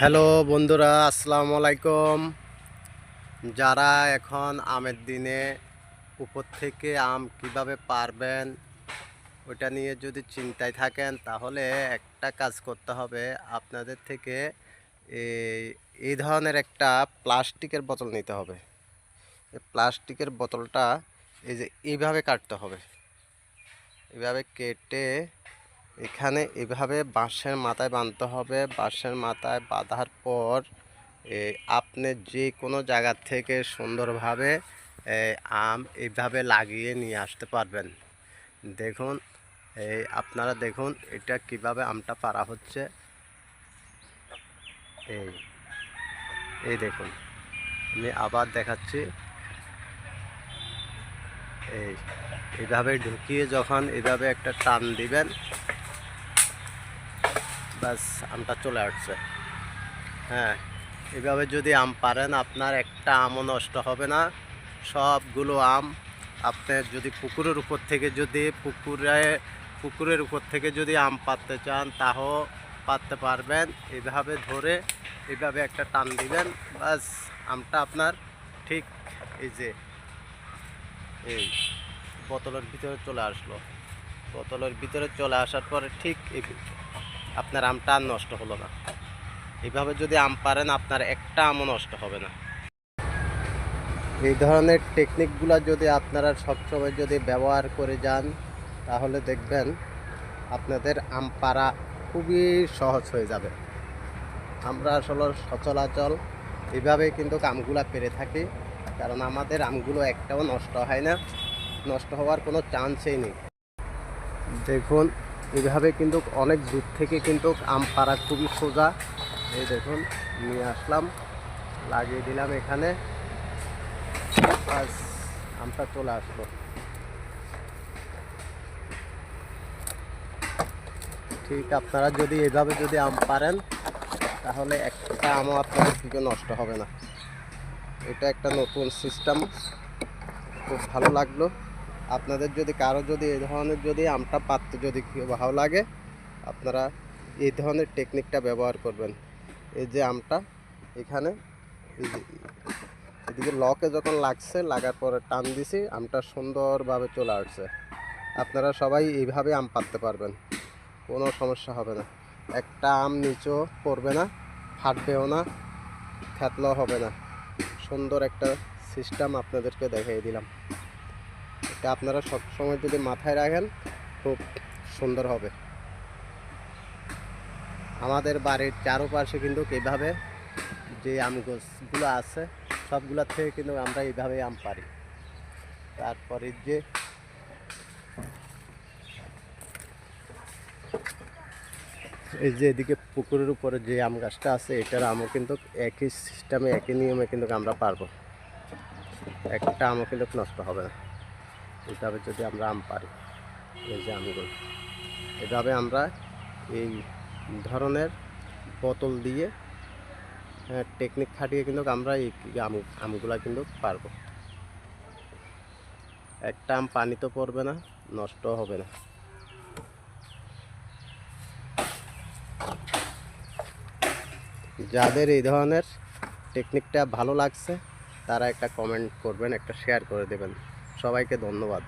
Hello বন্ধুরা, আসসালামু আলাইকুম। যারা এখন আমের দিনে উপর থেকে আম কিভাবে পারবেন ওটা নিয়ে যদি চিন্তায় থাকেন, তাহলে একটা কাজ করতে হবে। আপনাদের থেকে এই এই ধরনের একটা প্লাস্টিকের বোতল নিতে হবে। এই প্লাস্টিকের বোতলটা এই যে এইভাবে কাটতে হবে। এইভাবে কেটে এখানে এভাবে বাঁশের মাথায় বাঁধতে হবে। বাঁশের মাথায় বাঁধার পর আপনি যে কোনো জায়গা থেকে সুন্দরভাবে আম এইভাবে লাগিয়ে নিয়ে আসতে পারবেন। দেখুন, আপনারা দেখুন এটা কিভাবে আমটা পারা হচ্ছে। এই এই দেখুন, আমি আবার দেখাচ্ছি। এইভাবে ঢুকিয়ে যখন এইভাবে একটা টান দিবেন, ব্যাস আমটা চলে আসছে। হ্যাঁ, এভাবে যদি আম পারেন, আপনার একটা আমও নষ্ট হবে না। সবগুলো আম আপনি যদি পুকুরের উপর থেকে পুকুরের উপর থেকে যদি আম পাড়তে চান, তাও পাড়তে পারবেন। এইভাবে ধরে এইভাবে একটা টান দিবেন, বাস আমটা আপনার ঠিক এই যে এই বোতলের ভিতরে চলে আসলো। বোতলের ভিতরে চলে আসার পরে ঠিক আপনার আমটা আর নষ্ট হলো না। এইভাবে যদি আম পারেন, আপনার একটা আমও নষ্ট হবে না। এই ধরনের টেকনিকগুলো যদি আপনারা সবসময় যদি ব্যবহার করে যান, তাহলে দেখবেন আপনাদের আম পাড়া খুবই সহজ হয়ে যাবে। আমরা আসলে সচরাচর এইভাবেই কিন্তু আমগুলা পেরে থাকি, কারণ আমাদের আমগুলো একটাও নষ্ট হয় না, নষ্ট হওয়ার কোনো চান্সই নেই। দেখুন, এইভাবে কিন্তু অনেক দূর থেকে কিন্তু আম পাড়া খুবই সোজা। এই দেখুন, নিয়ে আসলাম, লাগিয়ে দিলাম এখানে, আমটা চলে আসলো। ঠিক আপনারা যদি এভাবে যদি আম পারেন, তাহলে একটা আমও আপনাদের থেকে নষ্ট হবে না। এটা একটা নতুন সিস্টেম, খুব ভালো লাগলো। আপনাদের যদি কারো যদি এই ধরনের যদি আমটা পাততে যদি ভালো লাগে, আপনারা এই ধরনের টেকনিকটা ব্যবহার করবেন। এই যে আমটা এখানে এদিকে লকে যখন লাগছে, লাগার পরে টান দিছি, আমটা সুন্দরভাবে চলে আসছে। আপনারা সবাই এইভাবে আম পাততে পারবেন, কোনো সমস্যা হবে না। একটা আম নিচেও পড়বে না, ফাটবেও না, থাকলেও হবে না। সুন্দর একটা সিস্টেম আপনাদেরকে দেখিয়ে দিলাম। এটা আপনারা সবসময় যদি মাথায় রাখেন, খুব সুন্দর হবে। আমাদের বাড়ির চারপাশে কিন্তু এইভাবে যে আম গাছগুলো আছে, সবগুলোর থেকে কিন্তু আমরা এইভাবে আম পারি। তারপরে যে এই যে এদিকে পুকুরের উপরে যে আম গাছটা আছে, এটার আমও কিন্তু একই সিস্টেমে একই নিয়মে কিন্তু আমরা পারবো। একটা আমও কিন্তু নষ্ট হবে না এইভাবে যদি আমরা আম পারি। এই যে আমগুলো এভাবে আমরা এই ধরনের বোতল দিয়ে টেকনিক খাটিয়ে কিন্তু আমরা এই আমগুলা কিন্তু পারবো। একটা আম পানিতে পড়বে না, নষ্ট হবে না। যাদের এই ধরনের টেকনিকটা ভালো লাগছে, তারা একটা কমেন্ট করবেন, একটা শেয়ার করে দেবেন। সবাইকে ধন্যবাদ।